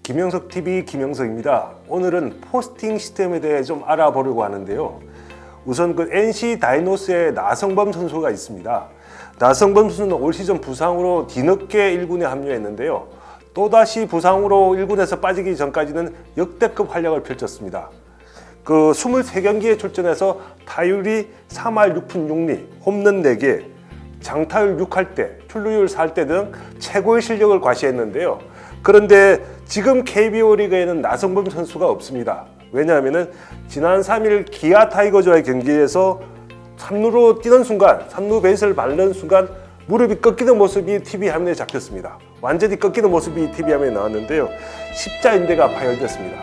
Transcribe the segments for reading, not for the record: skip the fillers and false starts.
김영석 TV 김영석입니다. 오늘은 포스팅 시스템에 대해 좀 알아보려고 하는데요. 우선 그 NC 다이노스의 나성범 선수가 있습니다. 나성범 선수는 올 시즌 부상으로 뒤늦게 1군에 합류했는데요. 또다시 부상으로 1군에서 빠지기 전까지는 역대급 활약을 펼쳤습니다. 그 23경기에 출전해서 타율이 3할 6푼 6리, 홈런 4개, 장타율 6할 때, 출루율 4할 등 최고의 실력을 과시했는데요. 그런데 지금 KBO 리그에는 나성범 선수가 없습니다. 왜냐하면 지난 3일 기아 타이거즈와의 경기에서 3루로 뛰는 순간, 3루 베이스를 밟는 순간 무릎이 꺾이는 모습이 TV 화면에 잡혔습니다. 완전히 꺾이는 모습이 TV 화면에 나왔는데요. 십자인대가 파열됐습니다.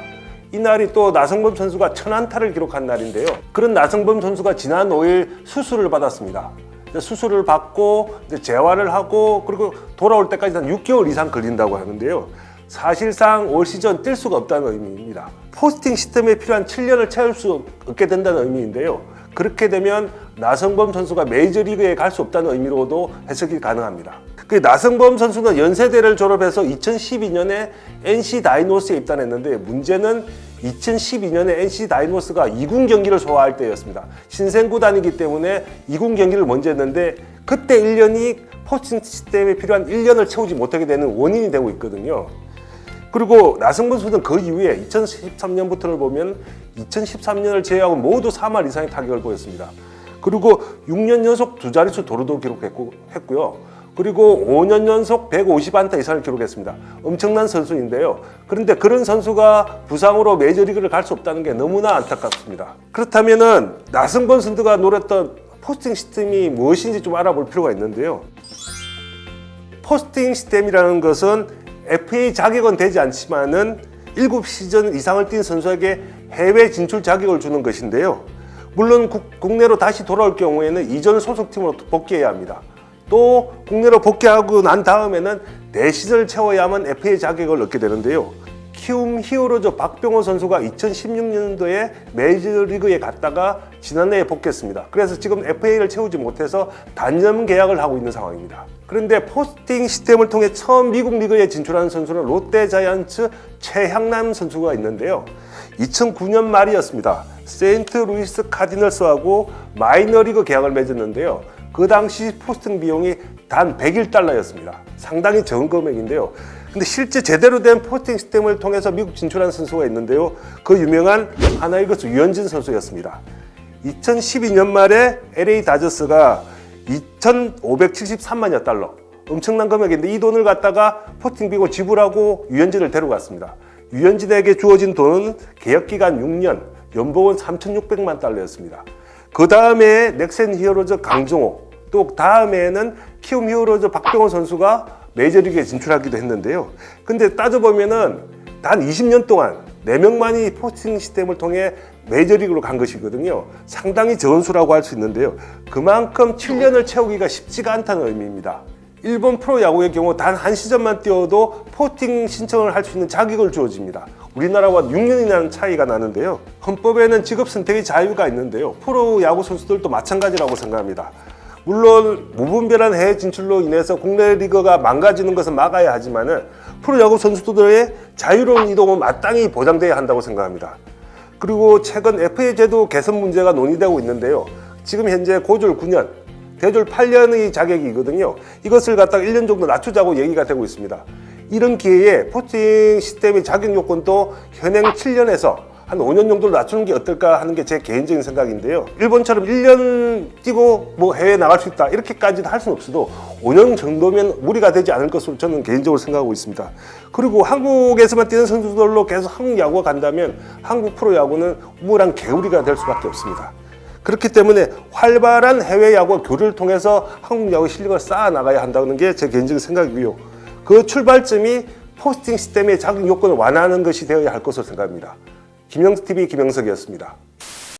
이날이 또 나성범 선수가 1000안타를 기록한 날인데요. 그런 나성범 선수가 지난 5일 수술을 받았습니다. 수술을 받고 재활을 하고 그리고 돌아올 때까지 한 6개월 이상 걸린다고 하는데요. 사실상 올 시즌 뛸 수가 없다는 의미입니다. 포스팅 시스템에 필요한 7년을 채울 수 없게 된다는 의미인데요. 그렇게 되면 나성범 선수가 메이저리그에 갈 수 없다는 의미로도 해석이 가능합니다. 나성범 선수는 연세대를 졸업해서 2012년에 NC 다이노스에 입단했는데 문제는 2012년에 NC 다이노스가 2군 경기를 소화할 때였습니다. 신생구단이기 때문에 2군 경기를 먼저 했는데 그때 1년이 포스팅 시스템에 필요한 1년을 채우지 못하게 되는 원인이 되고 있거든요. 그리고 나성범 선수는 그 이후에 2013년부터를 보면 2013년을 제외하고 모두 3할 이상의 타격을 보였습니다. 그리고 6년 연속 두 자릿수 도루도 기록했고요. 그리고 5년 연속 150안타 이상을 기록했습니다. 엄청난 선수인데요. 그런데 그런 선수가 부상으로 메이저리그를 갈 수 없다는 게 너무나 안타깝습니다. 그렇다면은 나성범 선수가 노렸던 포스팅 시스템이 무엇인지 좀 알아볼 필요가 있는데요. 포스팅 시스템이라는 것은 FA 자격은 되지 않지만은 7시즌 이상을 뛴 선수에게 해외 진출 자격을 주는 것인데요. 물론 국내로 다시 돌아올 경우에는 이전 소속팀으로 복귀해야 합니다. 또 국내로 복귀하고 난 다음에는 4시즌을 채워야만 FA 자격을 얻게 되는데요. 키움 히어로즈 박병호 선수가 2016년도에 메이저리그에 갔다가 지난해에 복귀했습니다. 그래서 지금 FA를 채우지 못해서 단년 계약을 하고 있는 상황입니다. 그런데 포스팅 시스템을 통해 처음 미국 리그에 진출한 선수는 롯데자이언츠 최향남 선수가 있는데요. 2009년 말이었습니다. 세인트루이스 카디널스하고 마이너리그 계약을 맺었는데요. 그 당시 포스팅 비용이 단 $101였습니다. 상당히 적은 금액인데요. 근데 실제 제대로 된 포스팅 시스템을 통해서 미국 진출한 선수가 있는데요. 그 유명한 하나이글스 유현진 선수였습니다. 2012년 말에 LA 다저스가 $2,573만여 달러, 엄청난 금액인데 이 돈을 갖다가 포스팅 비용을 지불하고 유현진을 데려갔습니다. 유현진에게 주어진 돈은 계약기간 6년, 연봉은 $3,600만 달러였습니다. 그 다음에 넥센 히어로즈 강정호, 또 다음에는 키움 히어로즈 박병호 선수가 메이저리그에 진출하기도 했는데요. 근데 따져보면은 단 20년 동안 4명만이 포스팅 시스템을 통해 메이저리그로 간 것이거든요. 상당히 적은 수라고 할 수 있는데요. 그만큼 7년을 채우기가 쉽지가 않다는 의미입니다. 일본 프로야구의 경우 단 한 시즌만 뛰어도 포스팅 신청을 할 수 있는 자격을 주어집니다. 우리나라와 6년이라는 차이가 나는데요. 헌법에는 직업 선택의 자유가 있는데요. 프로야구 선수들도 마찬가지라고 생각합니다. 물론 무분별한 해외 진출로 인해서 국내 리그가 망가지는 것은 막아야 하지만 프로야구 선수들의 자유로운 이동은 마땅히 보장돼야 한다고 생각합니다. 그리고 최근 FA 제도 개선 문제가 논의되고 있는데요. 지금 현재 고졸 9년, 대졸 8년의 자격이거든요. 이것을 갖다가 1년 정도 낮추자고 얘기가 되고 있습니다. 이런 기회에 포스팅 시스템의 자격 요건도 현행 7년에서 한 5년 정도로 낮추는 게 어떨까 하는 게 제 개인적인 생각인데요. 일본처럼 1년 뛰고 뭐 해외에 나갈 수 있다 이렇게까지는 할 수는 없어도 5년 정도면 무리가 되지 않을 것으로 저는 개인적으로 생각하고 있습니다. 그리고 한국에서만 뛰는 선수들로 계속 한국 야구가 간다면 한국 프로야구는 우물한 개구리가 될 수밖에 없습니다. 그렇기 때문에 활발한 해외 야구와 교류를 통해서 한국 야구 실력을 쌓아 나가야 한다는 게 제 개인적인 생각이고요. 그 출발점이 포스팅 시스템의 자격 요건을 완화하는 것이 되어야 할 것으로 생각합니다. 김영석 TV 김영석이었습니다.